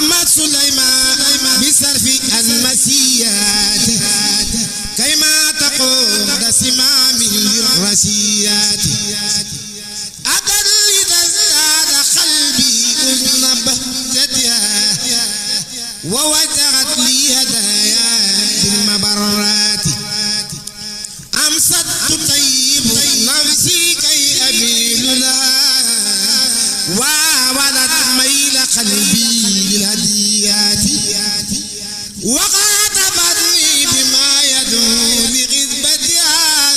محمد سليمان بصرف المسيات كيما تقود سمام للرسيات أكد لتزداد قلبي أذن بهجتها ووجهت لي هدايا بالمبرات أمست تطيب نفسي كي أميل لها وولت ميل قلبي للهديات وخاطبتني بما يدعو لغذبتها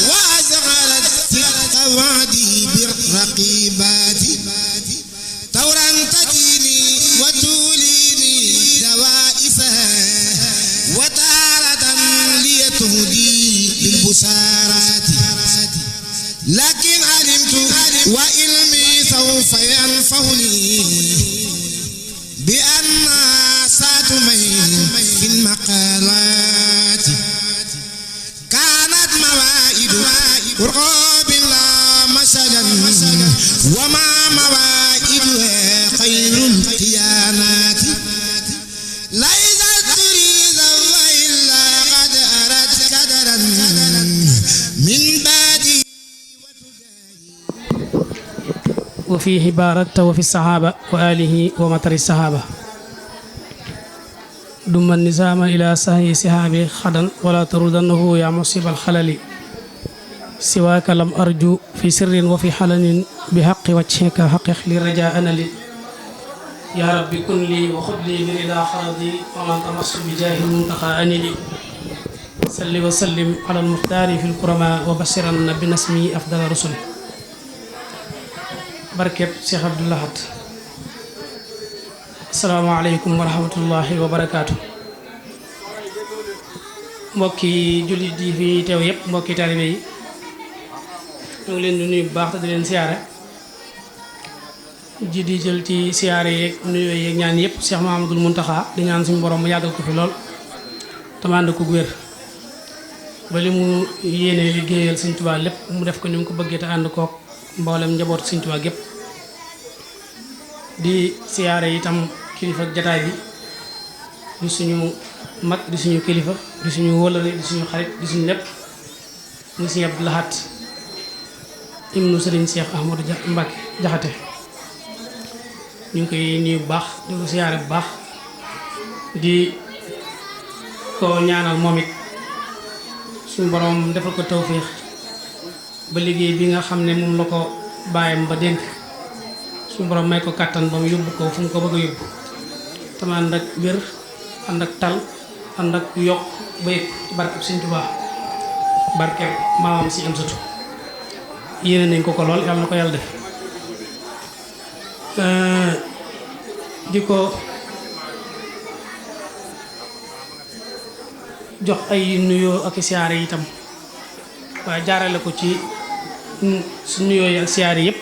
وأزغلت صدق وعدي بالرقيبات ثورا تجيني وتوليني دوائسها وتارة ليتهدي بالبشارات لكن علمت وعلمي سوف ينفعني بأن ساتمين في المقالات كانت موائد رقاب لا مشجا وما موائدها خير القيانات ليست تريد إلا قد أردت قدرا من بعد وفيه باركت وفي الصحابة وآله ومطر الصحابة دم النظام إلى سهي سحابي خدا ولا تردنه يا مصيب الخلل سواك لم أرجو في سر وفي حلن بحق وجهك حقق لي رجاء لي يا رب كن لي وخذ لي برضا خرضي ومن تمس بجاه المنتقى أنلي صل وسلم على المختار في الكرماء وبشرنا بنسمي أفضل الرسل barkeb Cheikh Abdou Lahad asalaamaaleykum wa rahmatullahi wa barakaatu mbokki jullit yi fi teew yëpp mbokki taalibe yi ñu ngi leen di nuyu bu baax te di leen siyaare ji di jël ci siyaare yeeg nuyoo yeeg ñaan yëpp Cheikh Mahamadul Muntaxa di ñaan suñu borom mu yàggal ko fi lool tamand ko wér ba li mu yéene liggéeyal Sëñ Tuubaa lépp mu def ko ni mu ko bëggee te ànd kook mboolem njaboot Sëñ Tuubaa gépp di siyaare itam kilifa jataay bi di suñu mag di suñu kilifa di suñu wóllare di suñu xarit di suñu lépp muy Sëñ Abdou Lahad ibnu Sëriñ Cheikh Ahmadou Mbacké Jaxate ñu ngi koy nuyu bu baax di ko siyaare bu baax di ko ñaanal moom it suñu borom defal ko tawféex ba liggéey bi nga xam ne moom la ko bàyyam ba dénk suñu borom may ko kàttan ba mu yóbbu ko fu mu ko bëgg a yóbbu tam ànd ak wér ànd ak tal ànd ak yokk ba yëg ci barkeb Sëñ Tuubaa barkeb maamam si am satu yéene nañ ko lool yàlla na ko yàlla def di ko jox ay nuyoo ak siyaare itam waaye jaarale ko ci su nuyoo yi ak siyaare yëpp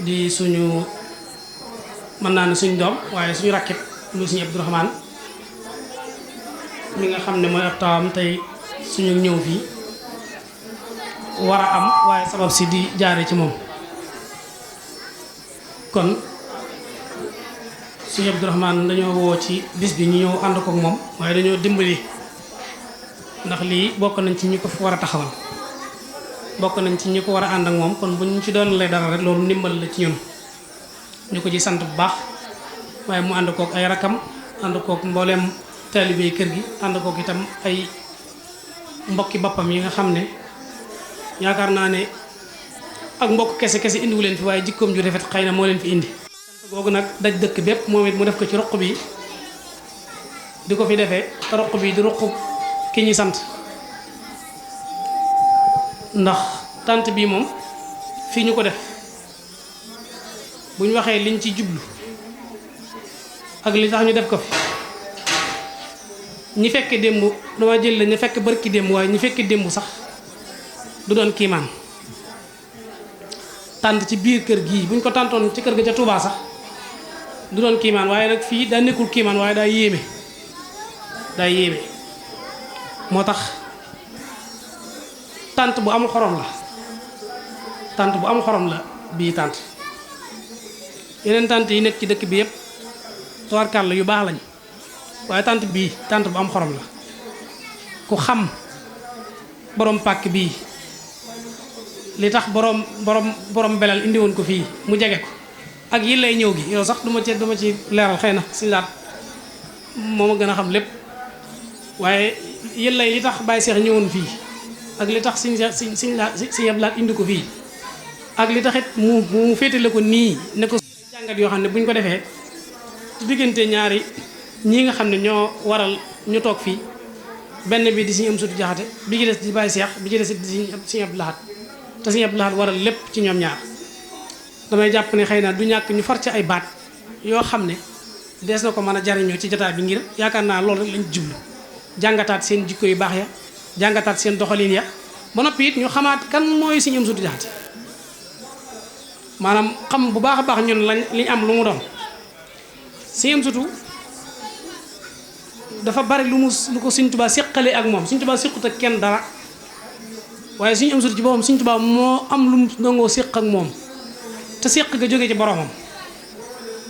di suñu mën naa ne suñ doom waaye suñu rakkit muy suñu Abdourahmane mi nga xam ne mooy ab tawam tey suñu ñëw fii war a am waaye sabab si di jaare ci moom kon suñu Abdourahmane dañoo woo ci bis bi ñu ñëw ànd ko ak moom waaye dañoo dimbali ndax lii bokk nañ ci ñi ko fi war a taxawal bokk nañ ci ñi ko war a ànd ak moom kon bu ñu ci doon lay dara rek loolu ndimbal la ci ñun ñu ko ci sant bu baax waaye mu ànd kook ay rakam ànd kook mbooleem taalibe kër gi ànd kook itam ay mbokki boppam yi nga xam ne yaakaar naa ne ak mbokk kese kese indiwu leen fi waaye jikkoom ju rafet xëy na moo leen fi indi googu nag daj dëkk bépp moom it mu def ko ci roq bi di ko fi defee roq bi di roq ki ñi sant ndax tant bii moom fii ñu ko def bu ñu waxee liñ ci jublu ak li tax ñu def ko fi ñi fekke démb dama jël la ñu fekk barki démb waaye ñi fekke démb sax du doon kiimaan tànt ci biir kër gii bu ñu ko tàntoon ci kër ga ca Touba sax du doon kiimaan waaye nag fii daa nekkul kiimaan waaye daa yéeme moo tax tànt bu am xorom la bii tànt yeneen tànt yi nekk ci dëkk bi yëpp tubaarkàlla yu baax lañ waaye tànt bii tànt bu am xorom la ku xam borom pàkk bii li tax borom belal indi woon ko fii mu jege ko ak yi lay ñëw gi yow sax duma ci leeral xëy na suñu laat moom a gën a xam lépp waaye yël lay li tax Baye Cheikh ñëwoon fii ak li tax suñ yab laat indi ko fii ak li taxit mu féetale ko nii ne ko jàngat yoo xam ne buñ ko defee diggante ñaari ñii nga xam ne ñoo waral ñu toog fii benn bi di Sëriñ Amsatu Jaxate bi ci des di Baye Cheikh bi ci des di Sëriñ Abdou Lahad te Sëriñ Abdou Lahad waral lépp ci ñoom ñaar damay jàpp ne xëy na du ñàkk ñu far ci ay baat yoo xam ne dees na ko mën a jariñoo ci jotaay bi ngir yaakaar naa loolu rek lañ jublu jàngataat seen jikko yu baax ya jàngataat seen doxalin ya ba noppi it ñu xamaat kan mooy Sëriñ Amsatu Jaxate maanaam xam bu baax a baax ñun liñ am lu mu doon Sëriñ Amsatu dafa bari lu ko Sëriñ Tuubaa séqale ak moom Sëriñ Tuubaa séqut ak kenn dara waaye Sëriñ Amsatu ci boppam Sëriñ Tuubaa moo am lu mu nangoo séq ak moom te séq ga jóge ci boromam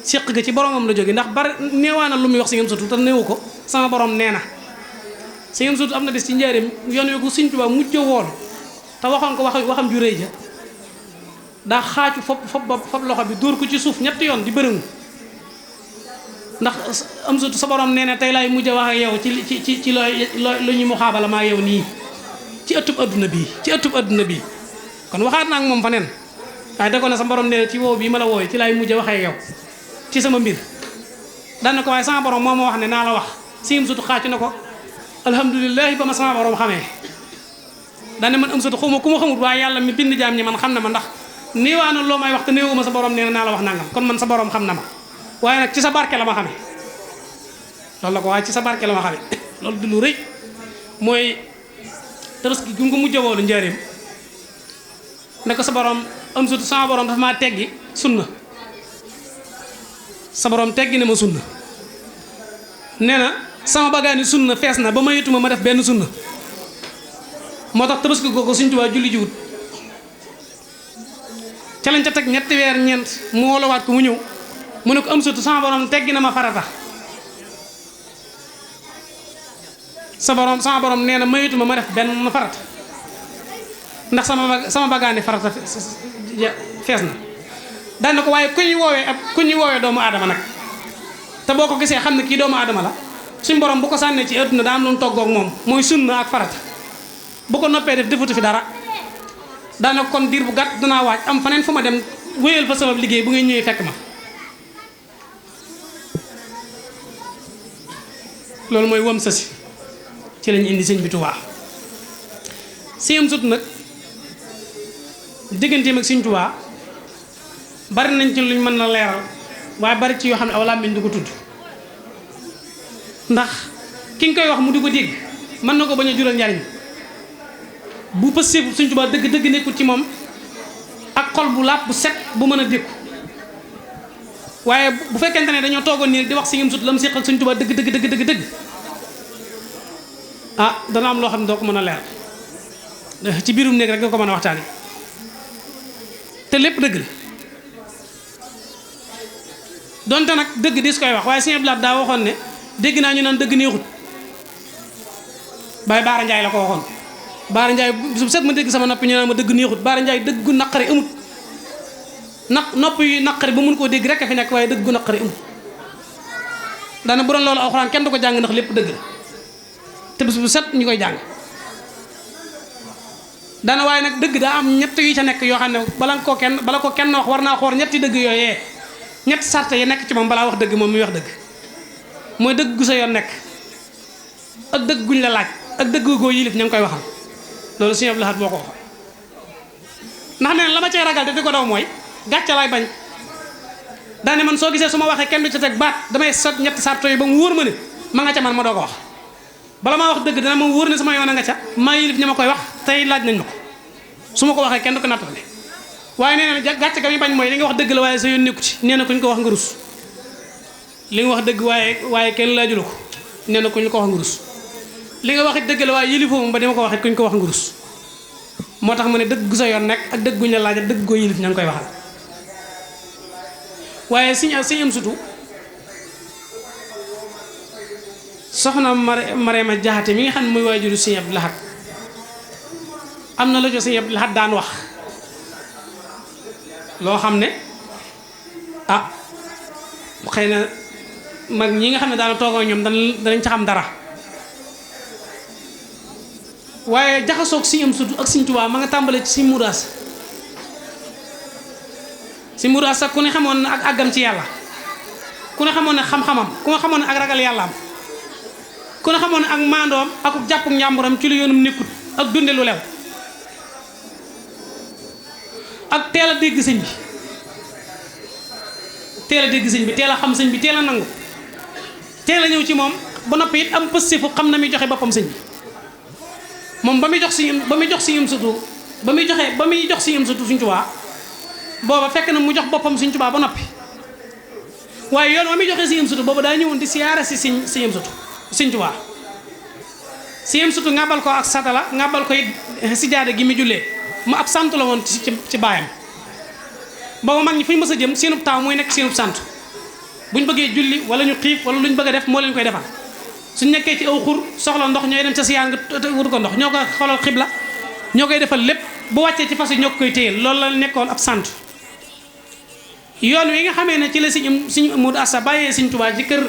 séq ga ci boromam la jóge ndax bari neewaana lu muy wax Sëriñ Amsatu te néewu ko sama borom nee na Sëriñ Amsatu am na des ci njaareem yoon wi ko Sëriñ Tuubaa mujj woon te waxoon ko waxam ju rëy ja daa xaaju fop loxo bi dóor ko ci suuf ñetti yoon di bërëngu ndax Amsatu sa borom nee na tey laay mujj wax ak yow ci lu ñu mu xaabala maa yow nii ci ëttub adduna bii kon waxaat naa ak moom fa neen waaye da ko ne sa borom nee na ci wow bii ma la wooy ci laay mujj waxee yow ci sama mbir daan ko waaye sama borom moo ma wax ne naa la wax Sëriñ Amsatu xaacu na ko alhamdulilah ba ma sama borom xamee daan ne man Amsatu xaw ma ku ma xamut waaye yàlla mi bind jaam ñi man xam na ma ndax néewaana loo may wax te néewuma sa borom nee na naa la wax nangam kon man sa borom xam na ma waaye nag ci sa barke la ma xamee loolu la ko waaye ci sa barke la ma xamee loolu du lu rëy mooy tabaski gi mu ko mujj woolu njaareem ne ko sa borom Amsatu sama borom dafa maa teggi sunna sa borom teggi ne ma sunna nee na sama bagaani sunna fees na ba ma yituma ma def benn sunna moo tax tabaski googu Sëriñ Tuubaa julli jiwut ca lañ ca teg ñetti weer ñeent mu wolowaat ko mu ñëw mu ne ko Amsatu sama borom teggi na ma farata sama borom nee na mayituma ma def benn farata ndax sama bagaani farata fees na daan na ko waaye ku ñuy woowee doomu aadama nag te boo ko gisee xam ne kii doomu aadama la suñ borom bu ko sànnee ci àdduna daa am lu mu toggoog moom mooy sunna ak farata bu ko noppee def defutu fi dara daana kon diir bu gàtt danaa waaj am faneen fu ma dem wéyal fa sama liggéey bu ngay ñëwee fekk ma loolu mooy wam sasi ci lañ indi sëñ bi Tuubaa Sëriñ Amsatu nag digganteem ak Sëriñ Tuubaa bari nañ ci luñ mën na leeral waaye bari ci yoo xam ne aw làmmiñ du ko tudd ndax ki nga koy wax mu di ko dégg mën na ko bañ a jural njariñ bu pësee Sëriñ Tuubaa dëgg nekkul ci moom ak xol bu laab bu set bu mën a dékku waaye bu fekkente ne dañoo toogoon nii di wax Sëriñ Amsatu la mu séq ak Sëriñ Tuubaa dëgg ah dana am loo xam ne doo ko mën a leer ci biirum néeg rek nga ko mën a waxtaane te lépp dëgg la donte nag dëgg di su koy wax waaye Sëriñ Abdou Lahad daa waxoon ne dégg naa ñu naan dëgg neexut Baye Baara Ndiaye la ko waxoon Baara Ndiaye su set ma dégg sama noppi ñu naan ma dëgg neexut Baara Ndiaye dëggu naqari amut nopp yu naqari ba mun koo dégg rek a fi nekk waaye dëggu naqari amut daana bu doon loolu alxuraan kenn du ko jàng ndax lépp dëgg la te bés bu set ñu koy jàng daana waaye nag dëgg daa am ñett yu ca nekk yoo xam ne bala ko kenn wax war naa xool ñetti dëgg yooyee ñetti sarte yi nekk ci moom balaa wax dëgg moom muy wax dëgg mooy dëgg gu sa yoon nekk ak dëgg guñ la laaj ak dëgg goo yilif ña ngi koy waxal loolu Sëriñ Abdou Lahad boo ko waxal ndax nee na la ma cay ragal te di ko daw mooy gàcce laay bañ daane man soo gisee su ma waxee kenn du ca teg baat damay sot ñetti sarte yi ba mu wóor ma ne ma nga ca man ma doo ko wax bala maa wax dëgg dana ma wóor ne sama yoon a nga ca maa yilif ña ma koy wax tey laaj nañ ma ko su ma ko waxee kenn du ko nattale waaye nee na gàcce ga mi bañ mooy li nga wax dëgg la waaye sa yoon nekku ci nee na kuñ ko wax nga rus li nga wax dëgg waaye kenn laajula ko nee na kuñ ko wax nga rus li nga wax it dëgg la waaye yilifoo moom ba dama ko wax it kuñ ko wax nga rus moo tax mu ne dëgg gu sa yoon nekk ak dëgg guñ la laaj ak dëgg goo yilif ña ngi koy waxal waaye Sëriñ Amsatu soxna Marema Jaxate mi nga xam ne mooy waajuru Sëñ Abdou Lahad am na la jo Sëñ Abdou Lahad daan wax loo xam ne xëy na mag ñi nga xam ne daana toogoo ñoom danañ ca xam dara waaye jaxasoog Sëñ Amsatu ak Sëñ Tuubaa ma nga tàmbale ci Sëñ Mudaas Sëñ Mudaas sax ku ne xamoon na ak àggam ci yàlla ku ne xamoon ne xam-xamam ku ne xamoon ne ak ragal yàllaam ku ne xamoon ne ak maandoom ak jàpp njàmburam ci lu yoonum nekkut ak dunde lu lew ak teel a dégg sëñ bi teel a xam sëñ bi teel a nangu teel a ñëw ci moom ba noppi it am pëstéefu xam na muy joxe boppam sëñ bi moom ba muy jox Sëñ Amsatu Sëñ Tuubaa booba fekk na mu jox boppam Sëñ Tuubaa ba noppi waaye yoon wa muy joxee Sëñ Amsatu booba daa ñëwoon di siyaare si Sëñ Amsatu Sëñ Tuubaa Sëñ Amsatu ngàbbal ko ak satala ngàbbal ko it si jaade gi mu jullee mu ab sant la woon ci baayam booba mag ñi fu ñu mës a jëm seenub taaw mooy nekk seenub sant buñ bëggee julli wala ñu xiif wala luñ bëgg a def moo leen koy defal suñ nekkee ci aw xur soxla ndox ñooy dem ca siyaan nga wut ko ndox ñoo ko xoolal xibla ñoo koy defal lépp bu wàccee ci fas yi ñoo ko koy téyel loolu la nekkoon ab sant yoon wi nga xamee ne ci la Sëñ Modou Asta bàyyee Sëñ Tuubaa ci kër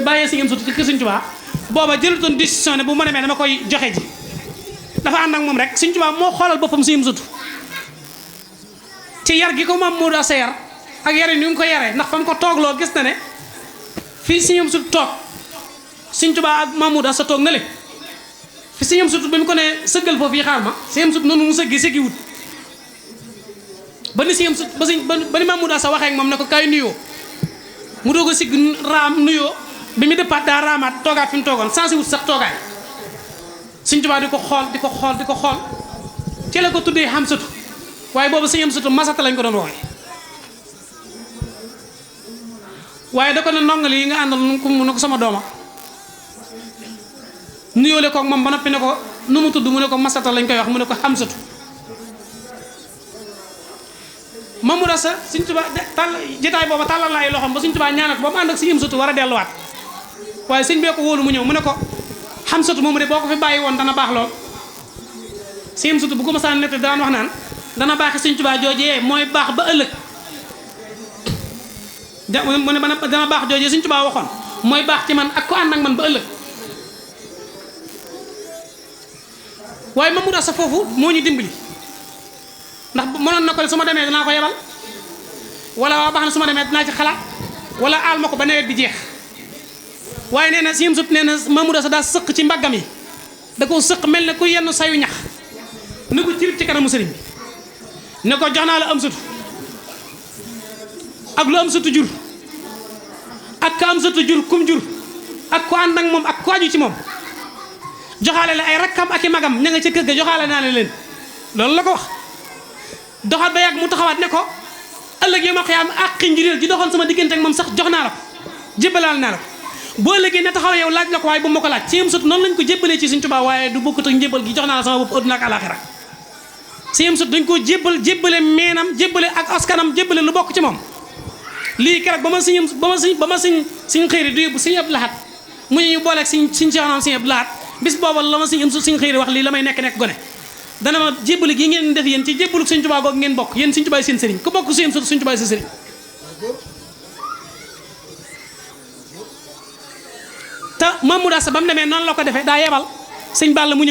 bàyyee Sëñ Amsatu ci kër Sëñ Tuubaa booba jëlutoon décision ne bu ma demee dama koy joxe ji dafa ànd ak moom rek Sëñ Tuubaa moo xoolal boppam Sëñ Amsatu ci yar gi ko Maam Modou Asta yar ak yare ni mu ko yaree ndax fa mu ko toogloo gis na ne fii Sëñ Amsatu toog Sëñ Tuubaa ak Maam Modou Asta toog na le fi Sëñ Amsatu ba mu ko ne sëggal foofu yi xaar ma Sëñ Amsatu noonu mu sëggi wut ba ni Sëñ Amsatu ba ni Maam Modou Asta waxee ak moom ne ko kaay nuyoo mu doog a sigg raam nuyoo bi mu dëppaat daa raamaat toogaat fi mu toogoon sansi wut sax toogaay Sëñ Tuubaa di ko xool ci la ko tuddee Amsatu waaye boobu Sëñ Amsatu Masata lañ ko doon wooye waaye da ko ne ndongali yi nga àndal mu ne ko sama dooma nuyoole koog moom ba noppi ne ko nu mu tudd mu ne ko Masata lañ koy wax mu ne ko Amsatu Maam Modou Asta Sëñ Tuubaa jotaay booba tàllal la ay loxoom ba Sëñ Tuubaa ñaanal ko ba mu ànd ak Sëñ Amsatu war a delluwaat waaye sëñ bee ko wóolu mu ñëw mu ne ko Amsatu moomu de boo ko fi bàyyi woon dana baax lool Sëñ Amsatu bu ko masaan nett daan wax naan dana baaxi Sëñ Tuubaa joojee mooy baax ba ëllëg mu ne dana baax joojee Sëñ Tuubaa waxoon mooy baax ci man ak ko ànd ak man ba ëllëg waaye Maam Modou Asta foofu moo ñu dimbali ndax mënoon na ko su ma demee danaa ko yebal wala waa baax na su ma demee dinaa ci xalaat wala aal ma ko ba nawet bi jeex waaye nee na Sëñ Amsatu nee na Maam Modou Asta daa sëq ci mbaggam yi da koo sëq mel ne ku yenn sayu ñax ne ko cirib ci kanamu sëriñ bi ne ko jox naa la Amsatu ak lu Amsatu jur ak ka Amsatu jur kum jur ak ku ànd ak moom ak ku aju ci moom joxaale la ay rakkam ak i magam ña nga ca kër ga joxaale naa leen loolu la ko wax doxaat ba yàgg mu taxawaat ne ko ëllëg yow ma xiyaam àqi njureel ji doxoon sama diggante ak moom sax jox naa la ko jébbalaal naa la ko boo léegi ne taxaw yow laaj la ko waaye bu ma ko laaj Sëñ Amsatu noonu lañ ko jébbalee ci Sëñ Tuubaa waaye du bokkut ak njébbal gi jox naa la sama bopp àdduna ak àlaaxira Sëñ Amsatu dañ koo jébbale meenam jébbale ak askanam jébbale lu bokk ci moom lii keroog ba ma Sëñ Xëyri du yóbbu Sëñ Abdou Lahad mu ñu booleeg Sëñ Seexuna Sëñ Abdou Lahad bis booba la ma Sëñ Xëyri wax lii la may nekk gone dana ma jébbale gi ngeen def yéen ci jébbalu Sëñ Tuubaa googu ngeen bokk yéen Sëñ Tuubaa seen sëriñ ku bokk Sëñ Amsatu Sëñ Tuubaa seen sëriñ te Maam Modou Asta ba mu demee noonu la ko defee daa yebal Sëñ Balla mu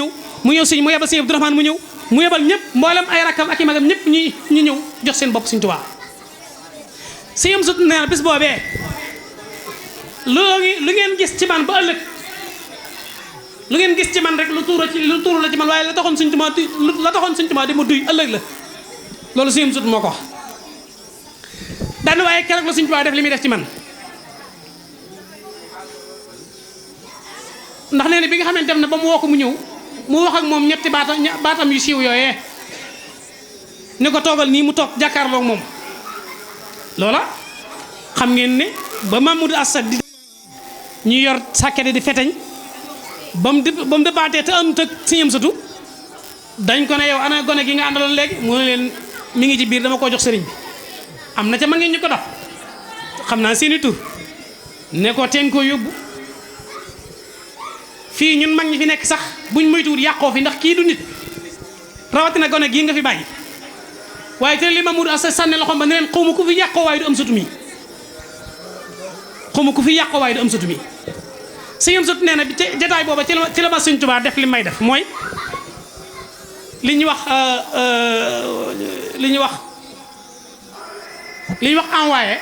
yebal Sëñ Abdourahmane mu yebal ñëpp mboolem ay rakkam ak i magam ñëpp ñu ñëw jox seen bopp Sëñ Tuubaa Sëñ Amsatu nee na bis boobee lu ngeen gis ci man ba ëllëg lu ngeen gis ci man rek lu tuuru la ci man waaye la taxoon Sëñ Tuubaa di ma duy ëllëg la loolu Sëñ Amsatu moo ko wax daan waaye keroog la Sëñ Tuubaa def li muy def ci man ndax nee na bi nga xamante ne ba mu woo ko mu ñëw mu wax ak moom ñetti baatam yu siiw yooyee ne ko toogal nii mu toog jàkkaarloog moom loola xam ngeen ne ba Maam Modou Asta di ñu yor sàkkete di feteñ ba mu débaatee te àndut ak Sëñ Amsatu dañ ko ne yow ana gone gi nga àndaloon léegi mu ne leen mi ngi ci biir dama koo jox sëriñ bi am na ca mag ngeen ñu ko daf xam naa seeni tur ne ko teen koo yóbbu fii ñun mag ñi fi nekk sax buñ moytuwul yàqoo fi ndax kii du nit rawatina gone gii nga fi bàyyi waaye te li Mamadou Assa sànni loxoom ba ne leen xaw ma ku fi yàqoo waaye du am satu mi xaw ma ku fi yàqoo waaye du am satu mi sëñ am satu nee na ci jataay booba ci la ma Sëñ Tuubaa def li may def mooy li ñuy wax envoyé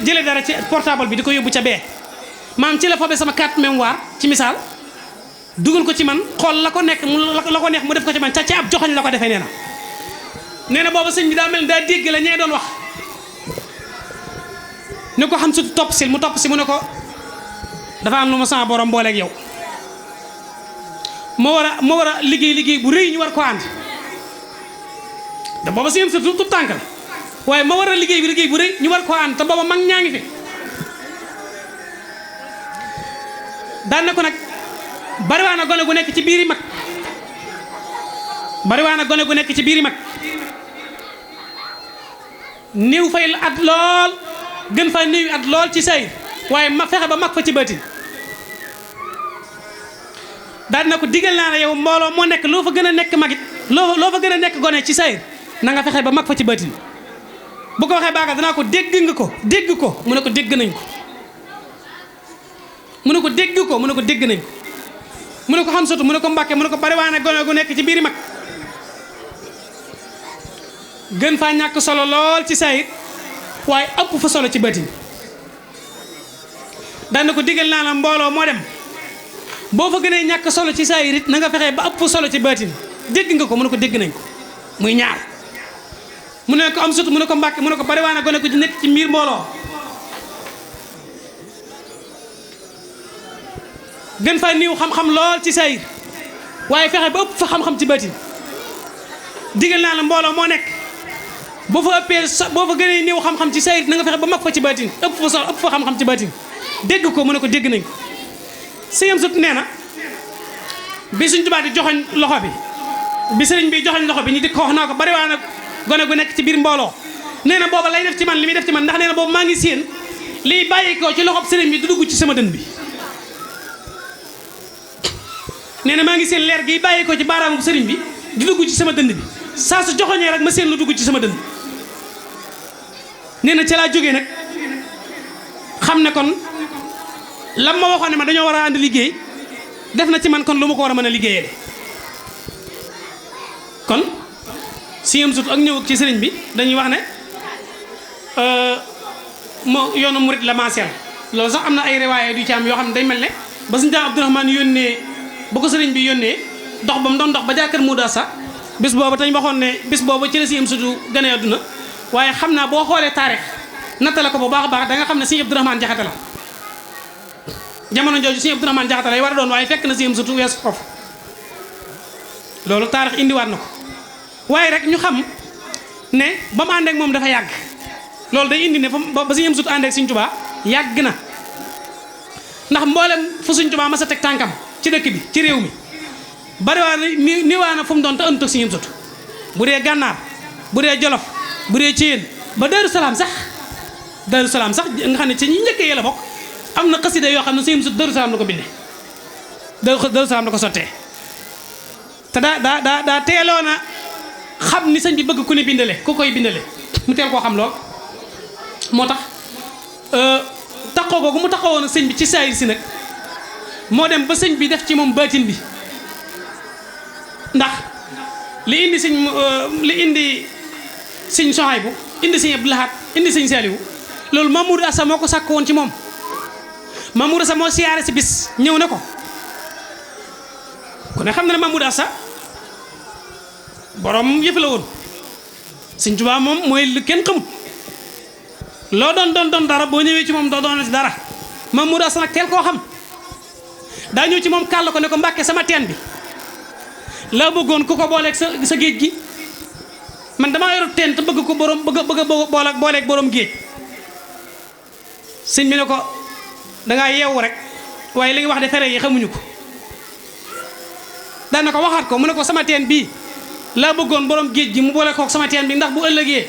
jële dara ci portable bi di ko yóbbu ca bee maam ci la fobe sama carte mémoire ci misaal dugal ko ci man xool la ko nekk la ko neex mu def ko ci man ca ci ab joxoñ la ko defee nee na booba sëñ bi daa mel ni daa dégg la ñee doon wax ni ko xam su topp si mu topp si mu ne ko dafa am lu ma sama borom booleeg yow moo war a liggéey bu rëy ñu war ko ànd da booba sëñ surtout tout tànk la waaye ma war a liggéey bu rëy ñu war koo ànd te booba mag ñaa ngi fi daan na ko nag bariwaa na gone gu nekk ci biiri mag néew fay at lool gën fa néew at lool ci sayir waaye ma fexe ba mag fa ci bëtin daan na ko digal naa ne yow mbooloo moo nekk loo fa gën a nekk magit loo fa gën a nekk gone ci sayir na nga fexe ba mag fa ci bëtin bu ko waxee baaga danaa ko dégg ko mu ne ko dégg nañ ko mu ne ko dégg nañ ko mu ne ko xam sotu mu ne ko mbàkke mu ne ko bariwaane gone gu nekk ci biiri mag gën faa ñàkk solo lool ci sayit waaye ëpp fa solo ci bëtin daan na ko digal naa la mbooloo moo dem boo fa gënee ñàkk solo ci sayit it na nga fexee ba ëpp solo ci bëtin dégg nga ko mu ne ko dégg nañ ko muy ñaar mu ne ko am sotu mu ne ko mbàkke mu ne ko bariwaane gone gu nekk ci mbir mbooloo gën fa niiw xam-xam lool ci sayir waaye fexe ba ëpp fa xam-xam ci bëtin digal naa la mbooloo moo nekk boo fa gënee niiw xam-xam ci sayir na nga fexe ba mag fa ci bëtin ëpp fa xam-xam ci bëtin dégg ko mu ne ko dégg nañ ko sëñam sut nee na bi Sëñ Tuubaa di joxoñ loxo bi sëriñ bi joxoñ loxo bi ñu di ko wax naa ko bari waa nag gone gu nekk ci biir mbooloo nee na booba lay def ci man li muy def ci man ndax nee na boobu maa ngi séen liy bàyyi ko ci loxob sëriñ bi du dugg ci sama dën bi nee na maa ngi seen leer gi bàyyi ko ci baaraamu sëriñ bi di dugg ci sama dënd bi saa su joxoñee rek ma seen lu dugg ci sama dënd nee na ca laa jógee nag xam ne kon lam ma waxoon ne ma dañoo war a ànd liggéey def na ci man kon lu ma ko war a mën a liggéeyee de kon si yam sut ak ñëw ci sëriñ bi dañuy wax ne moo yoonu murit la maaseel loolu sax am na ay riwaaye du ci am yoo xam ne day mel ne ba suñu jaam Abdourahmane yónnee ba ko sëriñ bi yónnee dox ba mu doon dox ba jàkkar Muudu Assa bis boobu tañ waxoon ne bis boobu ci la si am sutu gane àdduna waaye xam naa boo xoolee taarix nattale ko bu baax a baax da nga xam ne sëñ Abdourahmane Jaxate la jamono jooju sëñ Abdourahmane Jaxate lay war a doon waaye fekk na si am sutu weesu foofu loolu taarix indiwaat na ko waaye rek ñu xam ne ba mu ànd ak moom dafa yàgg loolu day indi ne ba sëñ am sutu ànd ak Sëñ Tuubaa yàgg na ndax mboolem fu Sëñ Tuubaa mas a teg tànkam ci dëkk bi ci réew mi bariwaa niwaana fu mu doon te ënt ak Sëñ Amsatu bu dee gànnaar bu dee jolof bu dee Céyeen ba Daaru Salaam sax nga xam ne ci ñi njëkkee la bokk am na xasida yoo xam ne Sëñ Amsatu Daaru Salaam la ko bindee Daaru Salaam la ko sottee te daa teeloon a xam ni sëñ bi bëgg ku ne bindale ku koy bindale mu teel koo xam lool moo tax taxaw googu mu taxawoon ak sëñ bi ci saayir si nag moo dem ba sëñ bi def ci moom baatin bi ndax li indi sëñ Sohaybu indi sëñ Abdou Lahad indi sëñ Saliou loolu Mamoudou Assa moo ko sàkk woon ci moom Mamoudou Assa moo siyaare si bis ñëw na ko ku ne xam na ne Mamoudou Assa borom yëf la woon Sëñ Tuubaa moom mooy lu kenn xamut loo doon dara boo ñëwee ci moom doo doon ci dara Mamoudou Assa nag teel koo xam daa ñëw ci moom kàll ko ne ko Mbàkke sama teen bi laa bëggoon ku ko booleeg sa géej gi man damaa yoru teen te bëgg ko booleeg borom géej sëñ bi ne ko dangaa yeewu rek waaye li nga wax de fere yi xamuñu ko daan na ko waxaat ko mu ne ko sama teen bii laa bëggoon borom géej gi mu boole kook sama teen bi ndax bu ëllëgee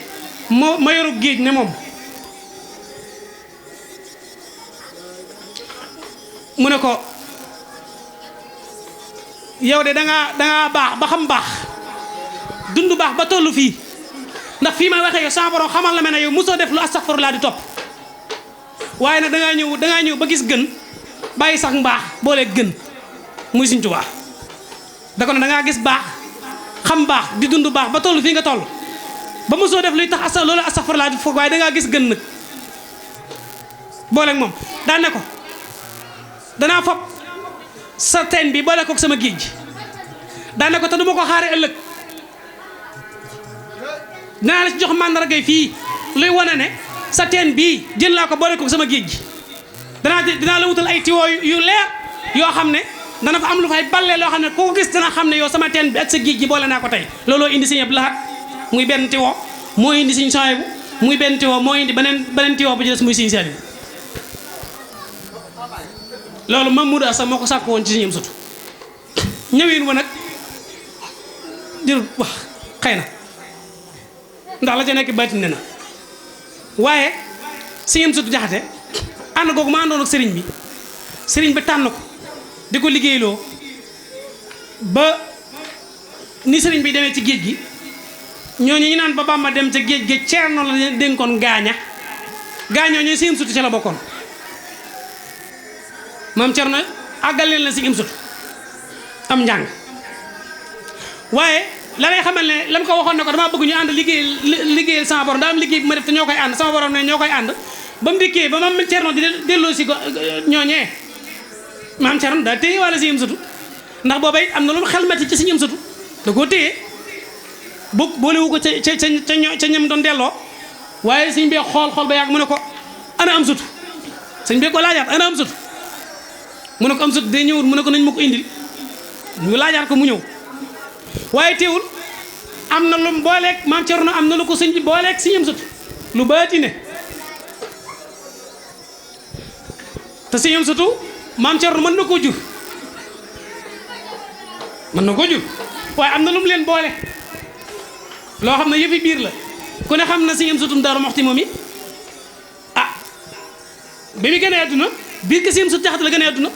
ma yoru géej ne moom mu ne ko yow de dangaa baax ba xam baax dund baax ba tollu fii ndax fii may waxee yow sama borom xamal la ma ne yow mosoo def lu astaghfirullah di topp waaye nag dangaa ñëw ba gis gën bàyyi sax mbaax boole gën muy Sëñ Tuubaa da ko ne dangaa gis baax xam baax di dund baax ba toll fii nga toll ba mosoo def luy tax loolu astaghfirullah di foog waaye dangaa gis gën nag boole ak moom daan ne ko danaa fab sa teen bi boole kook sama géej gi daan ne ko te du ma ko xaare ëllëg dinaa la ci jox màndargay fii luy wane ne sa teen bii jël naa ko boole kook sama géej gi dinaa la wutal ay tiwo yu leer yoo xam ne dana fa am lu fay ballee loo xam ne koo gis dana xam ne yow sama teen bi ak sa géej gi boole naa ko tey looloo indi Sëñ Abdou Lahad muy benn tiwo moo indi Sëñ Souhaïbou muy benn tiwo moo indi beneen tiwo bu ci des muy Sëñ Saliou loolu Mamadou Assa moo ko sàkk woon ci Sëñ Amsatu ñëwin wa nag jërul wax xëy na ndax la ca nekk baatin ne na waaye Sëñ Amsatu Jaxate ànd googu ma àndoon ak sëriñ bi tànn ko di ko liggéeyloo ba ni sëriñ bi demee ci géej gi ñooñu ñu naan ba Bàmba dem ca géej gi Ceerno la leen dénkoon gaañoo ñooy Sëñ Amsatu ca la bokkoon maam Ceerno àggal leen la Sëñ Amsatu am njàng waaye la lay xamal ne lam ko waxoon ne ko damaa bëgg ñu ànd liggéeyal sama borom daa am liggéey bu ma def te ñoo koy ànd sama borom ne ñoo koy ànd ba mu dikkee ba maam Ceerno di delloo si ko ñooñee maam Ceerno daa téye wala Sëñ Amsatu ndax booba it am na lu mu xelmati ci Sëñ Amsatu da koo téye boolewu ko ca ñam doon delloo waaye sëñ bee xool ba yàgg mu ne ko ana Amsatu sëñ bee ko laajaat ana Amsatu mu ne ko Amsatu day ñëwul mu ne ko nañ ma ko indil ñu laajaat ko mu ñëw waaye teewul am na lu mu booleeg maam Ceerno am na lu ko sëñ bi booleeg Sëñ Amsatu lu baati ne te Sëñ Amsatu maam Ceerno mën na koo jur waaye am na lu mu leen boole loo xam ne yëfi biir la ku ne xam na Sëñ Amsatu Daaru Muxti moom yi ah bi mu gënee àdduna biir ke Sëñ Amsatu Jaxate la gënee àdduna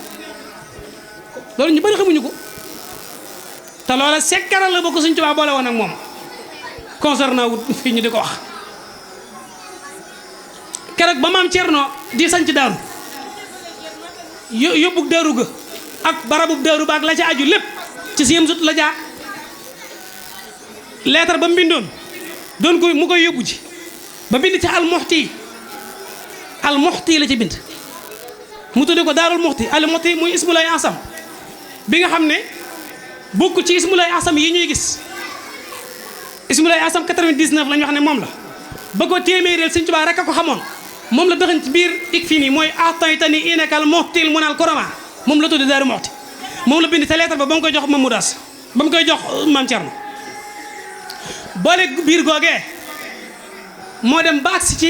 loolu ñu bëri xamuñu ko te loola sekkaral la ba ko Sëñ Tuubaa boole woon ak moom concernant wut fii ñu di ko wax keroog ba maam Ceerno di sanc daaru yóbbug daaru ga ak barabub daaru ba ak la ca aju lépp ci Sëñ Amsatu la jaar leetar ba mu bindoon doon ko mu koy yóbbu ji ba bind ci almuxti la ci bind mu tudde ko daarul muxti almuxti muy ismulay asam bi nga xam ne bokk ci ismulay asam yi ñuy gis ismulay asam 99 la ñu wax ne moom la ba ko téeméereel Sëñ Tuubaa rek a ko xamoon moom la dëxañ ci biir ik fii nii mooy ataytani inakal muxtil munal koroma moom la tudde daaru muxti moom la bind te leetar ba mu koy jox Mamadou Assa ba mu koy jox maam Ceerno boole biir googee moo dem ba agsi ci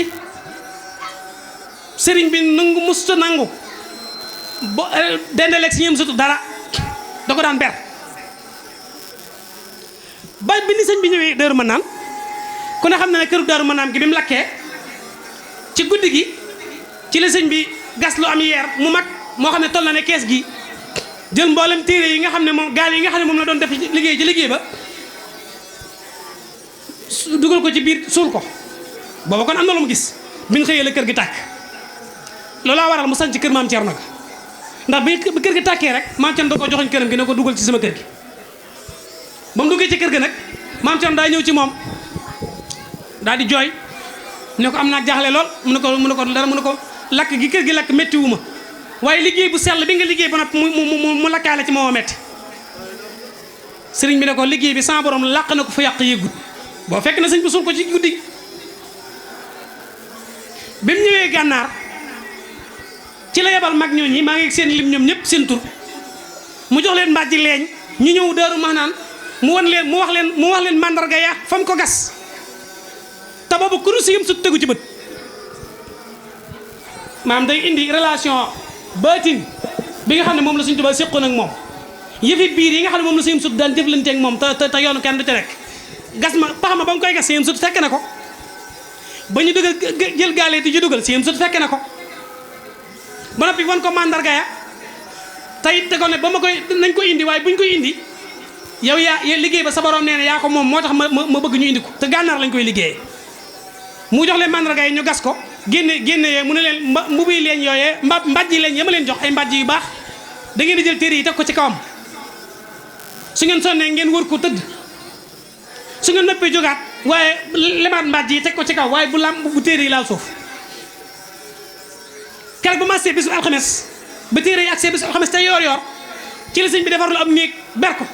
sëriñ bi nangu musta nangu bo dendaleeg Sëñ Amsatu dara da ko daan ber ba bi ni sëñ bi ñëwee Daaru Manaan ku ne xam na ne këru Daaru Manaan gi bi mu lakkee ci guddi gi ci la sëñ bi gas lu am yeer mu mag moo xam ne toll na ne kees gi jël mboolem téere yi nga xam ne moom gaal yi nga xam ne moom la doon def liggéey ba dugal ko ci biir suul ko booba kon am na lu mu gis biñ xëyee la kër gi tàkk loolaa waral mu sanc kër maam Ceerno ga ndax bi kër gi tàkkee rek maam Ceerno da ko joxoñ këram gi ne ko dugal ci sama kër gi ba mu duggee ci kër gi nag maam Ceerno daa ñëw ci moom daal di jooy ne ko am naa jaaxle lool mu ne ko lakk gi kër gi lakk métti wu ma waaye liggéey bu sell bi nga liggéey ba nag mu lakkaale ci moo metti sëriñ bi ne ko liggéey bi sama borom làq na ko fa yàq yëggut boo fekk na sëñ bi suul ko ci guddi bi mu ñëwee gànnaar ci la yebal mag ñooñi maa ngi seen lim ñoom ñëpp seen tur mu jox leen mbàjji leeñ ñu ñëw Daaru Manaan mu wax leen mandarga ya fa mu ko gas te boobu ku Sëñ Amsatu tegu ci bët maam day indi relation baatin bi nga xam ne moom la Sëñ Tuubaa séqoon ak moom yëfi biir yi nga xam ne moom la Sëñ Amsatu daan jëflante ak moom te yoonu kenn du ci rek gas ma pax ma ba mu koy gas Sëñ Amsatu fekk na ko ba ñu dugal jël gaalee di ci dugal Sëñ Amsatu fekk na ko ba noppi wan ko mandarga ya tey te ko ne ba ma koy nañ ko indi waaye buñ koy indi yow yaa liggéey ba sa borom nee na yaa ko moom moo tax ma bëgg ñu indi ko te gànnaar lañ koy liggéeyee mu jox leen mandarga yi ñu gas ko génne yee mu ne leen mbubu yi leen yooyee mbàjj yi leen yama leen jox ay mbàjj yu baax da ngeen di jël téere yi teg ko ci kawam su ngeen sonnee ngeen wër ko tëdd su ngeen noppee jógaat waaye lemaat mbàjj yi teg ko ci kaw waaye bu téere yi laal suuf keroog ba ma see bisu alxames ba téere yi ak see bisu alxames te yoor ci la sëñ bi defarul am néeg ber ko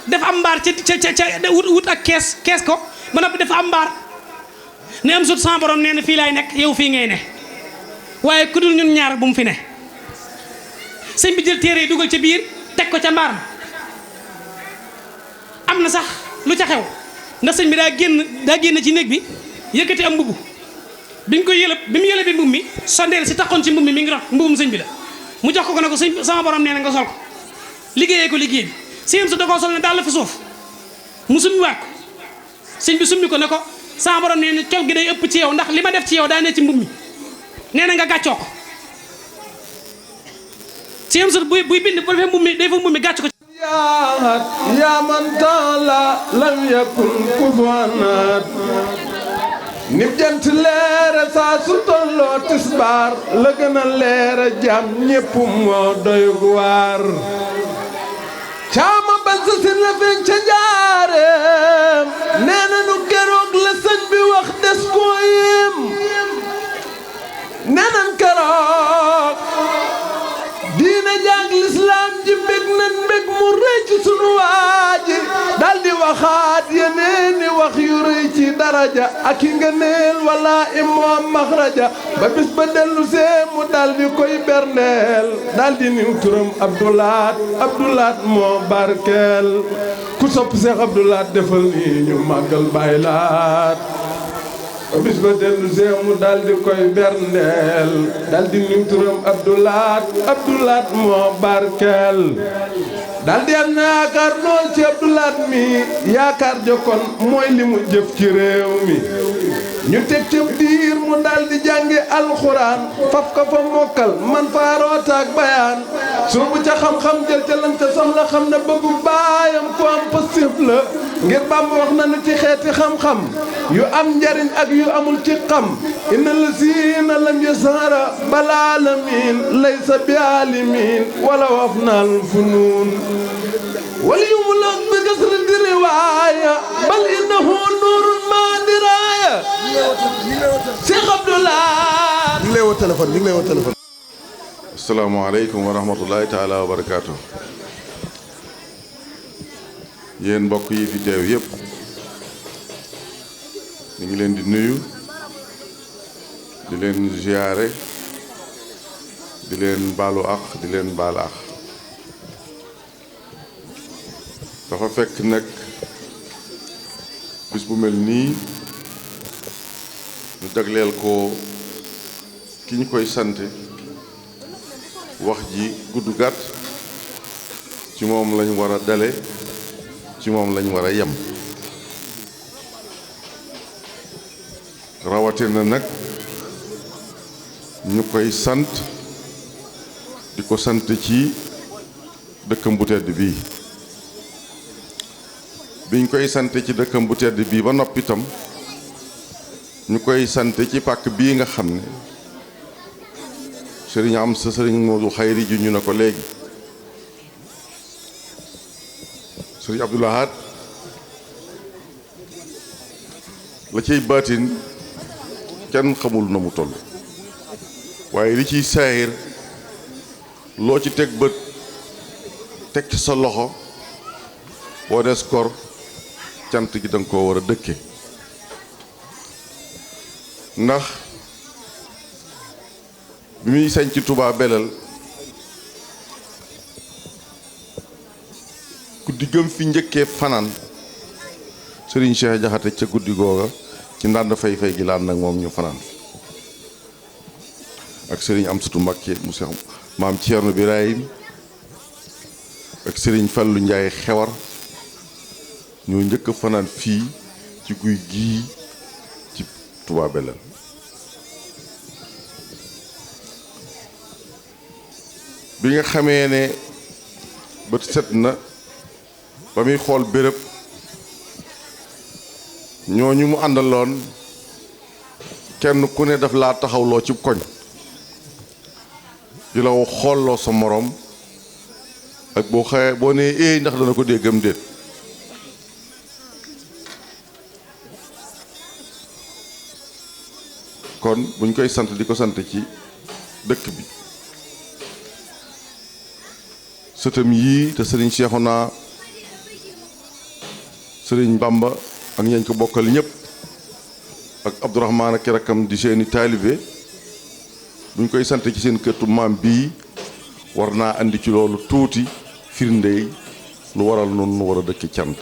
def am mbaar ca wut ak kees ko ba noppi def am mbaar ne am sut sama borom nee na fii laay nekk yow fii ngay ne waaye ku dul ñun ñaar bu mu fi ne sëñ bi jël téere yi dugal ca biir teg ko ca mbaar ma am na sax lu ca xew ndax sëñ bi daa génn ci néeg bi yëkkati am mbubb biñ ko yëlëb bi mu yëlëbee mbubb mi sondeel si taxoon ci mbubb mi ngi rot mbubbum sëñ bi la mu jox ko ne ko sëñ sama borom nee na nga sol ko liggéeyee ko liggéey bi sëñ su da koo sol ne daal la fi suuf mu summi waat ko sëñ bi summi ko ne ko sama borom nee na col gi day ëpp ci yow ndax li ma def ci yow daa ne ci mbubb mi nee na nga gàccoo ko sëñ su buy bind bu defee mbubb mi day fa mbubb mi gàcc ko yaa man taala lam yakun kufuwan ahad nib jant leere saa su tolloo tisbaar la gën a leere jàmm ñépp moo doy waar caama ban sa sin la feeñ ca njaareem nee na nu keroog la sëñ bi wax des koo yéem nee nan keroog diina jàng lislaam ji mbég nan mbég mu rëy ci sunu waaji daldi waxaat yeneeni wax yu rëy ci daraja ak i ngëneel wala imoom maxraja ba bis ba dellu see mu daldi koy berndeel daldi niw turam Abdoulaat moo barkeel ku sopp Seex Abdoulaat defal nii ñu màggal Baay Laat bis ba dellu see mu daldi koy berndeel daldi niw turam Abdoulaat moo barkeel daldi am na yaakaar lool ci Abdoulaat mi yaakaar jokkoon mooy li mu jëf ci réew mi ñu teg ca diir mu daldi jàngi alxuraan faf ko fa mokkal man faa rootaak bayaan soobu ca xam-xam jël ca lan ca soxla xam ne bëggu baayam ko am pasif la ngir Bàmba wax na nu ci xeeti xam-xam yu am njariñ ak yu amul ci xam inna lazina lam yasara bal alamin laysa bi alimin wala waf naal funuun wal yumlak bi kasri di riwaaya bal innahu nuurun ma diraaya Cheikh Abdoulaat ñu ngi lay woo téléphone asalaamaaleykum wa rahmatullahi taala wa barakaatu. Yéen mbokk yi fi teew yépp ñu ngi leen di nuyu di leen ziyaare di leen baalu àq di leen baal àq dafa fekk nag bis bu mel nii ñu jagleel ko ki ñu koy sant wax ji gudd gàtt ci moom lañ war a dale ci moom lañ war a yem rawatina nag ñu koy sant di ko sant ci dëkkam bu tedd bii biñ koy sant ci dëkkam bu tedd bii ba noppi itam ñu koy sant ci pàkk bii nga xam ne sëriñ am sa sëriñ Moodu Xayri ju ñu ne ko léegi sëriñ Abdou Lahad la ciy baatin kenn xamul na mu toll waaye li ciy saayir loo ci teg bët teg ci sa loxo boo des kor cant gi danga koo war a dëkke ndax bi muy sañ ci Touba Belel guddi gëm fi njëkkee fanaan Serigne Cheikh Jaxate ca guddi googa ci ndànd fay gi laan nag moom ñu fanaan ak Serigne Amsatu Mbakke mu Seex maam Ceerno Birahim ak Serigne Fallu Njaay xewar ñoo njëkk fanaan fii ci guy gii ci Touba Belel bi nga xamee ne bët set na ba muy xool béréb ñooñu mu àndaloon kenn ku ne daf laa taxawloo ci koñ di la xoolloo sa moroom ak boo xëyee boo nee éey ndax dana ko déggam déet kon buñ koy sant di ko sant ci dëkk bi sëtam yii te sëriñ Cheikhouna sëriñ Bamba ak ñañ ko bokkal ñëpp ak Abdourahmane ak rakkam di seeni taalibe buñ koy sant ci seen këttu maam bii war naa andi ci loolu tuuti firndey lu waral noonu nu war a dëkk cant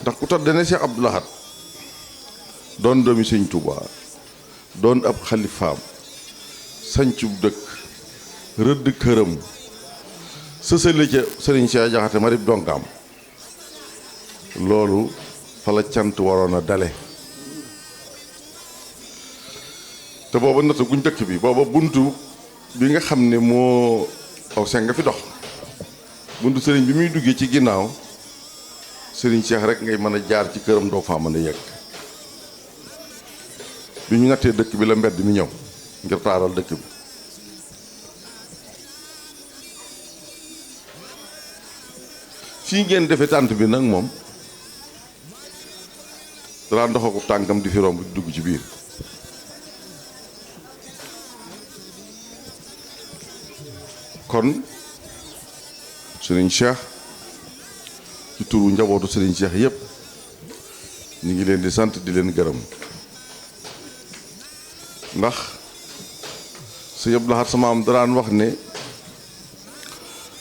ndax ku tax dana Cheikh Abdou Lahad doon doomi Sëñ Tuubaa doon ab xalifaam sañcu dëkk rëdd këram sësale ca sëriñ Cheikh Jaxate marib dongaam loolu fa la cant waroon a dale te booba natt guñ dëkk bi booba buntu bi nga xam ne moo aw seng nga fi dox buntu sëriñ bi muy duggee ci ginnaaw sëriñ Cheikh rek ngay mën a jaar ci këram doo faa mën a yegg bi ñu nattee dëkk bi la mbedd mi ñëw ngir taaral dëkk bi fii ngeen defee tànt bi nag moom danaa ndoxaku tànkam di fi romb di dugg ci biir kon sëriñ Cheikh ci turu njabootu sëriñ Cheikh yépp ñu ngi leen di sant di leen gërëm ndax sëñ Abdou Lahad sama am daraan wax ne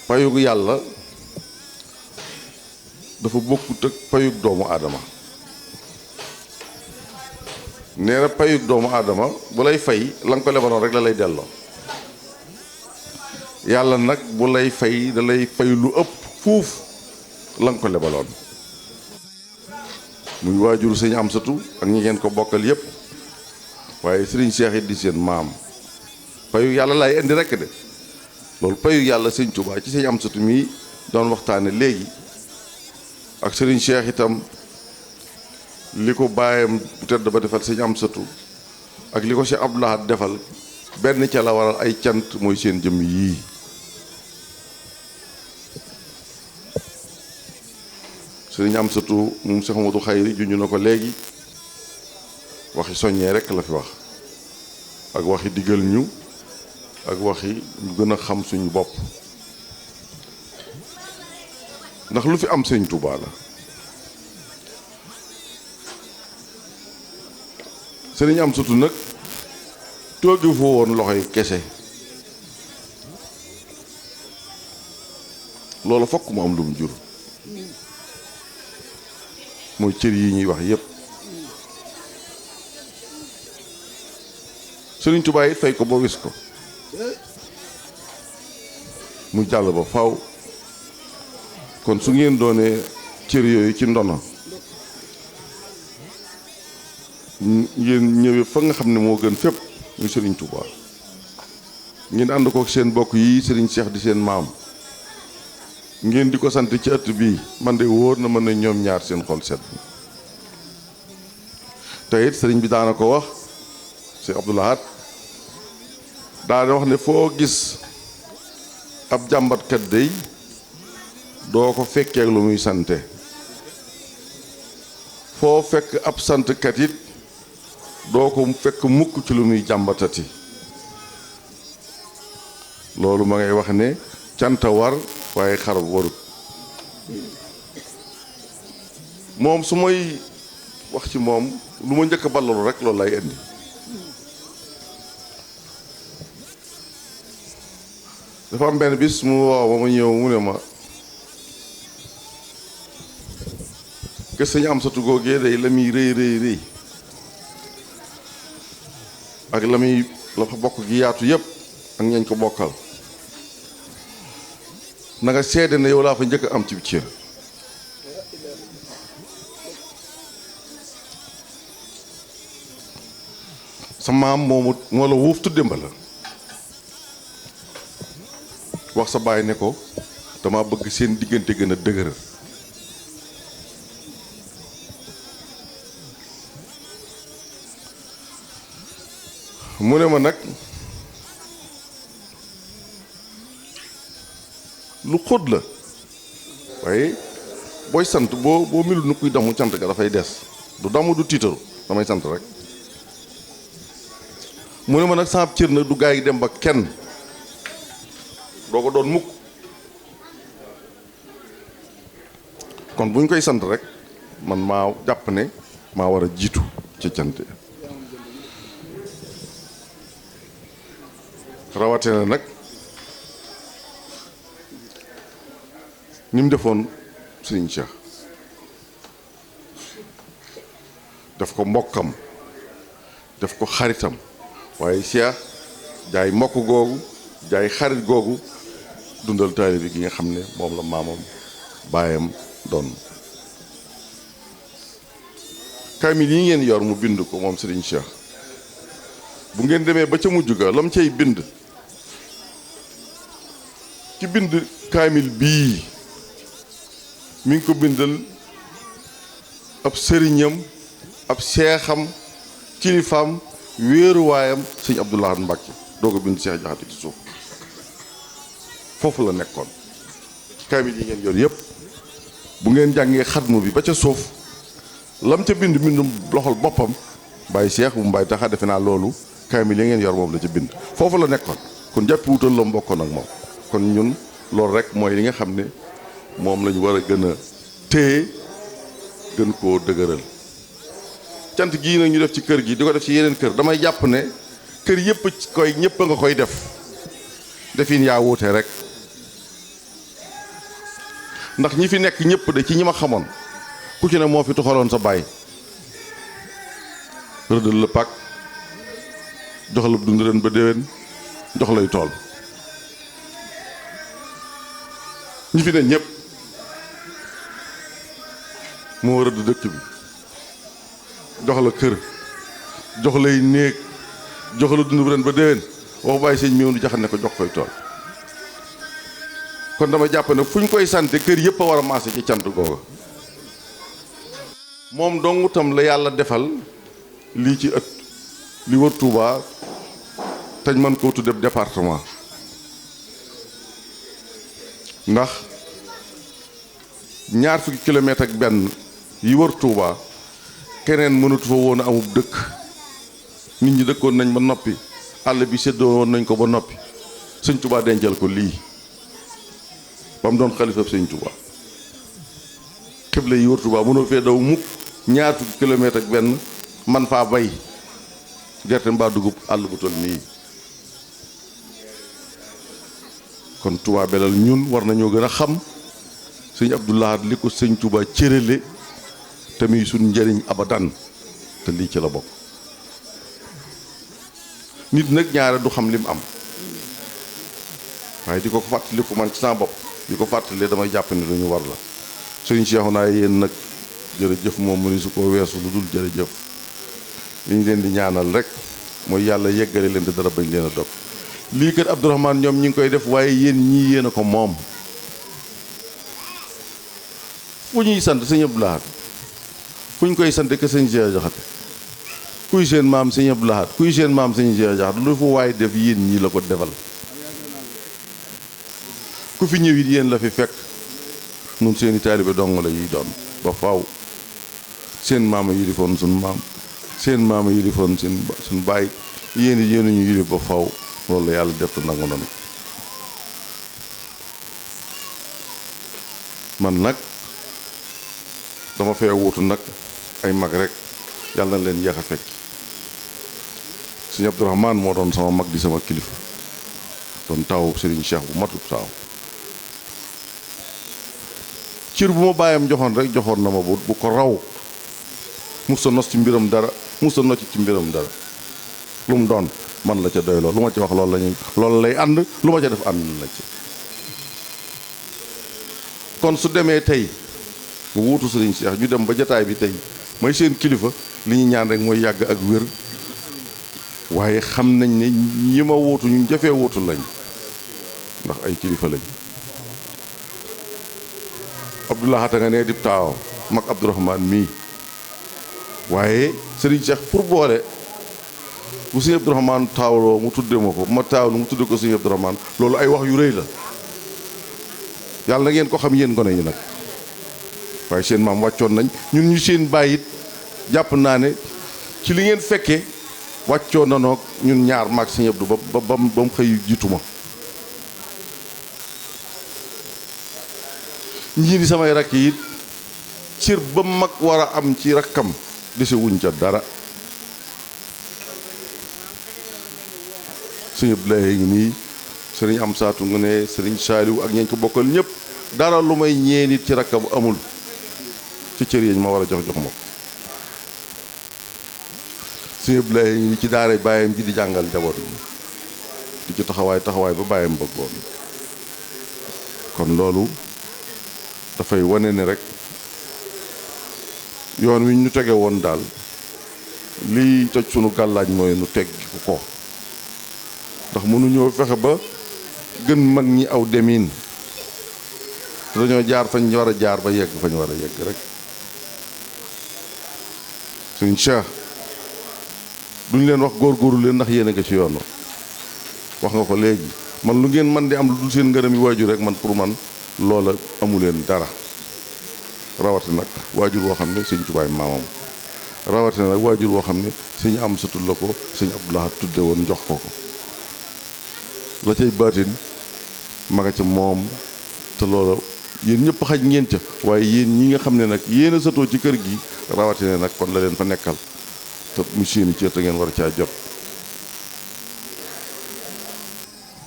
payug yàlla dafa bokkut ak payug doomu aadama nee na payug doomu aadama bu lay fay la nga ko lebaloon rek la lay delloo yàlla nag bu lay fay da lay fay lu ëpp fuuf la nga ko lebaloon muy waajuru sëñ Amsatu ak ñi ngeen ko bokkal yépp waaye sëriñ Cheikh it di seen maam payu yàlla lay indi rekk de loolu payu yàlla sëñ Tuubaa ci sëñ Amsatu mii doon waxtaane léegi ak sëriñ Cheikh itam li ko bàyyam bu tedd ba defal sëñ Amsatu ak li ko Cheikh Abdou Lahad defal benn ca la waral ay cant mooy seen jëmm yii sëriñ Amsatu moom Cheikh Amadou Khayri juñu na ko léegi waxi soññee rekk la fi wax ak waxi digal ñu ak waxi ñu gën a xam suñu bopp ndax lu fi am sëñ Tuubaa la sëriñ Amsatu nag toogi foo woon loxoy kese loolu fokk mu am lu mu jur mooy cër yi ñuy wax yépp sëriñ Tuubaa it fay ko ba wis ko mu jàll ba faw kon su ngeen doonee cër yooyu ci ndono ngeen ñëwee fa nga xam ne moo gën fépp muy sëriñ Tuubaa ngeen ànd ko seen bokk yi sëriñ Cheikh di seen maam ngeen di ko sant ci ëtt bii man de wóor na mën na ñoom ñaar seen xol set te it sëriñ bi daana ko wax Cheikh Abdou Lahad daana wax ne foo gis ab jàmbatkat day doo ko fekkee lu muy sante foo fekk ab santkat it doo ko fekk mukk ci lu muy jàmbatati loolu ma ngay wax ne canta war waaye xar warut moom su may wax ci moom lu ma njëkk a ballalu rek loolu lay indi dafa am benn bis mu woo ba ma ñëw mu ne ma kër sëñ Amsatu googee day la muy rëy rëy rëy ak la muy la fa bokk gi yaatu yépp ak ñañ ko bokkal na nga seede ne yow laa fa njëkk am ci cër sa maam moomu moo la wuuf tudde mba la wax sa baay ne ko dama bëgg seen diggante gën a dëgër. mu ne ma nag lu xóot la waaye booy sant boo melul nu kuy damu cant ga dafay des du damu du tiitaru damay sant rek. mu ne ma nag sama cër nag du gaa yi dem ba kenn doo ko doon mukk kon bu ñu koy sant rek man maa jàpp ne maa war a jiitu ci cant rawatina nag ni mu defoon Sëriñ Cheikh def ko mbokkam def ko xaritam waaye Cheikh jaay mbokk googu jaay xarit googu dundal taalibe gi nga xam ne moom la maamam baayam doon. kaamil yi ngeen yor mu bind ko moom Sëriñ Cheikh bu ngeen demee ba ca mujj ga lam cay bind ci bind kaamil bii mi ngi ko bindal ab sëriñam ab seexam kilifaam wéeruwaayam sëñ Abdou Lahad Mbacke doo ko bind Cheikh Jaxate ci suuf foofu la nekkoon. kaamil yi ngeen yor yëpp bu ngeen jàngee xatmu bi ba ca suuf lam ca bind bindum loxol boppam bàyyi Cheikh bu mbay taxa defe naa loolu kaamil yi ngeen yor moom la ca bind foofu la nekkoon. kon jàppi wutal la mbokkoon ak moom kon ñun loolu rek mooy li nga xam ne moom lañu war a gën a téye gën koo dëgëral. cant gii nag ñu def ci kër gi di ko def ci yeneen kër damay jàpp ne kër yëpp ñëpp a nga koy def defin yaa wuute rek ndax ñi fi nekk ñëpp de ci ñi ma xamoon ku ci ne moo fi tuxaloon sa baay rëddal la pàkk jox la dund ren ba déwén jox lay tool ñi fi ne ñëpp moo rëdd dëkk bi jox la kër jox lay néeg jox la dund ren ba déwén wax bàyyi sëñ mi woon jaxat ne ko jox koy tool kon dama jàpp ne fu ñu koy sante kër yëpp a war a maase ci cant googa moom dong tam la yàlla defal lii ci ëtt li wër Touba tañ mën koo tudde département ndax 20 kilomètres ak benn yi wër Touba keneen mënatu fa woon a amub dëkk nit ñi dëkkoon nañ ba noppi àll bi séddoo woon nañ ko ba noppi sëñ Touba dencal ko lii ba mu doon xalifa sëñ Touba xibla yi wër Touba mënoo fee daw mukk 20 kilomètres ak benn man faa bay gerte mbaa dugub àll bu toll nii kon Touba Belel ñun war nañoo gën a xam sëñ Abdou Lahad li ko sëñ Touba cërale te muy suñ njëriñ abadan te lii ci la bokk nit nag ñaare du xam lim am waaye di ko fàttali ko man ci sama bopp di ko fàttali damay jàpp ne duñu war la sëñ Cheikhouna yéen nag jërëjëf moom mu ni su ko weesu lu dul jërëjëf li ñu leen di ñaanal rek mooy yàlla yeggale leen te dara bañ leen a dog lii kat Abdourahmane ñoom ñi ngi koy def waaye yéen ñii yéen a ko moom fu ñuy sant sëñ Abdou Lahad fu ñu koy sant que sëñ Cheikh Jaxate kuy seen maam sëñ Abdou Lahad kuy seen maam sëñ Cheikh Jaxate lu fu waay def yéen ñii la ko defal ku fi ñëw it yéen la fi fekk nun seeni taalibe dong la yi doon ba faaw seen maama yilifoon suñ maam seen maama yilifoon suñ baay yéen it yéen ñu yilif ba faaw loolu la yàlla def nangu nanu man nag dama fee wuutu nag ay mag rek yàlla na leen yeex a fekk sëñ Abdourahmane moo doon sama mag di sama kilifa doon taawu Serigne Cheikh bu matut taaw cër bu ma bàyyam joxoon rek joxoon na ma bu ko raw musta nos ci mbiram dara musta nocc ci mbiram dara lu mu doon man la ca doyloo lu ma ci wax loolu lay ànd lu ma ca def ànd la ci kon su demee tey mu wuutu Serigne Cheikh ñu dem ba jataay bi tey mooy seen kilifa li ñu ñaan rek mooy yàgg ak wér waaye xam nañ ne ñi ma wuutu ñu jafee wuutu lañ ndax ndax ay kilifa lañ. Abdoulahat nga nee dib taawam mag Abdourahman mii waaye Serigne Cheikh pour boole bu Serigne Abdourahman taawloo mu tudde ma ko ma taawlu mu tudde ko Serigne Abdourahman loolu ay wax yu rëy la yàlla na ngeen ko xam yéen gone yi nag waaye seen maam wàccoon nañ ñun ñu seen bàyyit jàpp naa ne ci li ngeen fekkee wàccoon na noog ñun ñaar maag Serigne Abdou ba mu xëy jiitu ma ñii di samay rakk yi cër ba mag war a am ci rakkam dese wuñ ca dara sëñ Abdoulaye ngi nii sëriñ Amsaatu nga ne sëriñ Saaliw ak ñeñ ko bokkal ñëpp dara lu may ñee nit ci rakkam amul ci cër yeñ ma war a jox ma ko sëñ Abdoulaye ngi ci daara bàyyam ji di jàngal njaboot yi di ci taxawaay ba bàyyam bëggoon kon loolu dafay wane ne rek yoon wi ñu tege woon daal lii toj sunu gàllaaj mooy nu teg ko ndax mënuñoo fexe ba gën mag ñi aw demin te dañoo jaar fañ war a jaar ba yegg fañ war a yegg rek suñ Cheikh duñ leen wax góorgóorlu leen ndax yéen a nga ci yoon wax nga ko léegi man lu ngeen man di am lu dul seen ngërëm yi waajur rek man pour man loola amuleen dara rawatina nag waajur woo xam ne sëñ Tuubaa maamam rawatina nag waajur woo xam ne sëñ Amsatu la ko sëñ Abdoulahat tudde woon jox ko la cay baatin maga ca moom te loola yéen ñëpp xaj ngeen ca waaye yéen ñi nga xam ne nag yéen a satoo ci kër gi rawatina nag kon la leen fa nekkal te mu seeni cër te ngeen war caa jot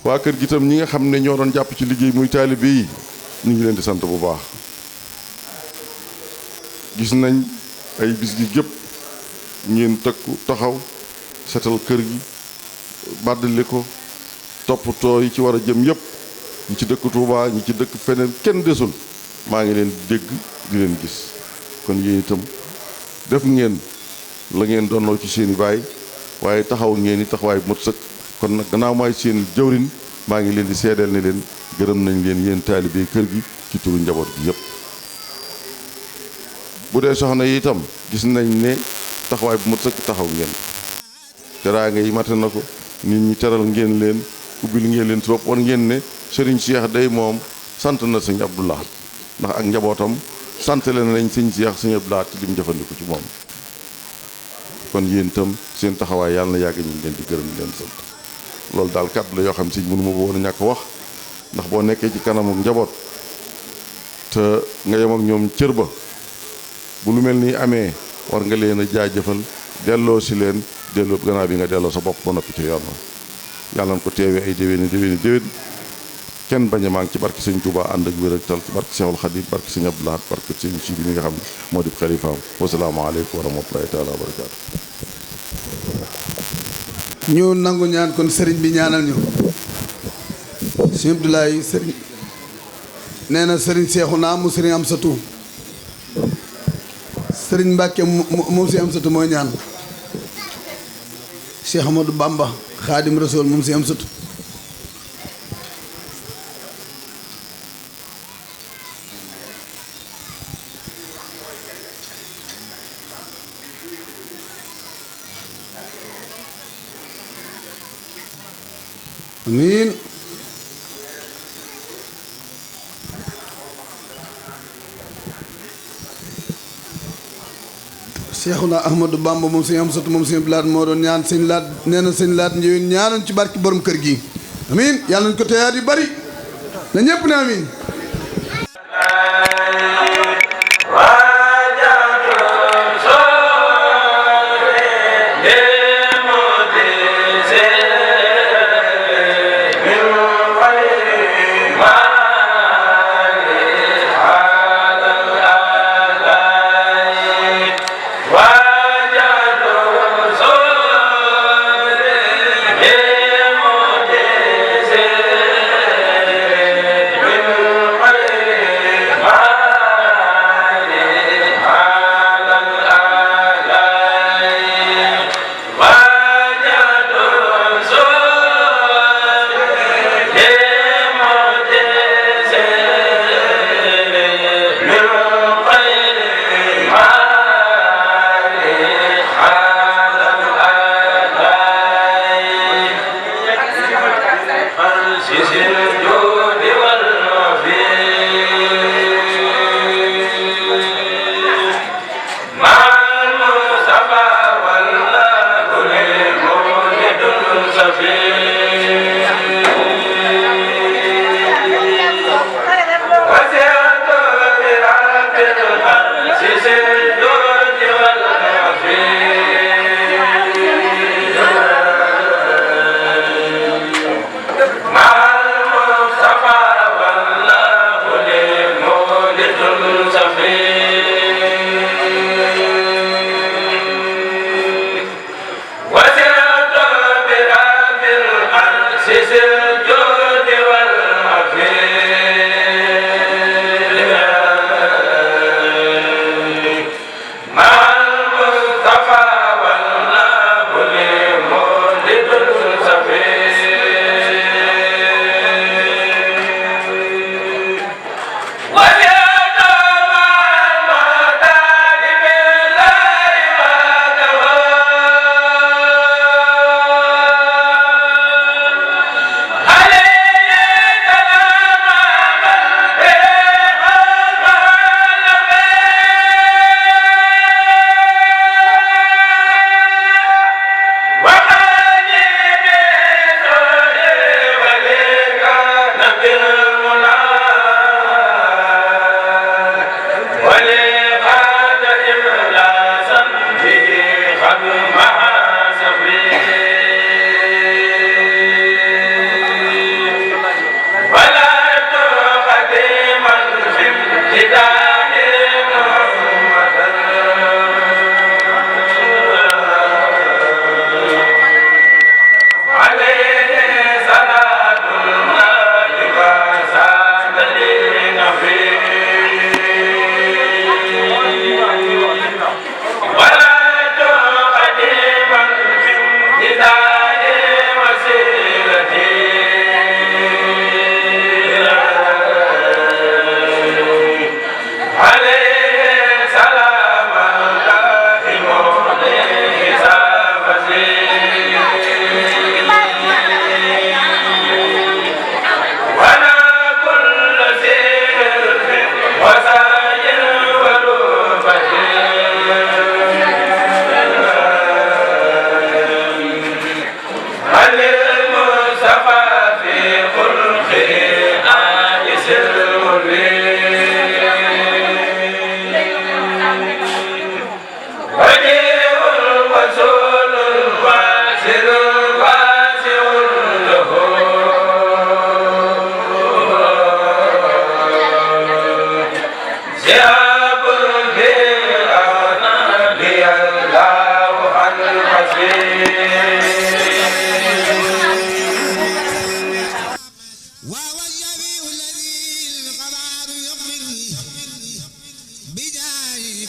waa kër gi itam ñi nga xam ne ñoo doon jàpp ci liggéey muy taalibe yi ñu ngi leen di sant bu baax gis nañ ay bis gi gépp ngeen tëkku taxaw setal kër gi bàddali ko toppatoo yi ci war a jëm yëpp ñi ci dëkk Touba ñi ci dëkk feneen kenn desul maa ngi leen dégg di leen gis kon yéen itam def ngeen la ngeen doonoo ci seeni baay waaye taxaw ngeen i taxawaay bu mat sëkk kon nag gannaaw maay seen jawrin maa ngi leen di seedeel ne leen gërëm nañ leen yéen taalibe kër gi ci turu njaboot gi yëpp bu dee soxna yi itam gis nañ ne taxawaay bu mat sëkk taxaw ngeen teraanga yi mate na ko nit ñi teral ngeen leen ubbil ngeen leen trop war ngeen ne Serigne Cheikh day moom sant na sëñ Abdoulahat ndax ak njabootam sant leen nañ sëñ Cheikh sëñ Abdoulahat ci lim jëfandiku ci moom kon yéen itam seen taxawaay yàlla na yàgg ñu ngi leen di gërëm leen sant loolu daal kàddu la yoo xam si mënu ma ko woon a ñàkk wax ndax boo nekkee ci kanamu njaboot te nga yem ak ñoom cër ba bu lu mel ni amee war nga leen a jaajëfal delloo si leen delloo gannaaw bi nga delloo sa bopp ba noppi ci yoon yàlla na ko teewee ay déwéni kenn bañ a maa ngi ci barke sëñ Touba ànd ak wér ak tal ci barke Cheikhul Khadim barke sëñ Abdoulahat barke sëñ Sidi mi nga xam ne moo di xalifaam wasalaamaaleykum wa rahmatulahi taala wa barakaatu. ñu nangu ñaan kon sëriñ bi ñaanal ñu sëñ Abdoulaye sëriñ nee na sëriñ Seexuna mu sëriñ Amsatu sëriñ Mbàkke moom si Amsatu mooy ñaan Cheikh Amadou Bamba Xaadim Rasul moom si Amsatu amiin Seexuna Ahmadou Bamba moom sëñ Amsatu moom sëñ Laat moo doon ñaan sëñ Laat nee na sëñ Laat njëwin ñaanoon ci barki borom kër gi amiin yàlla nañ ko teyaat yu bari na ñépp ne amiin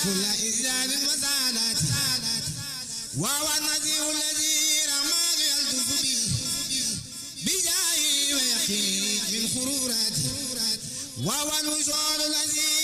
كل إزداد وسادات وهو النذير الذي رحمن يلطف به بجاهه ويقينه من خرورات وهو الوصول الذي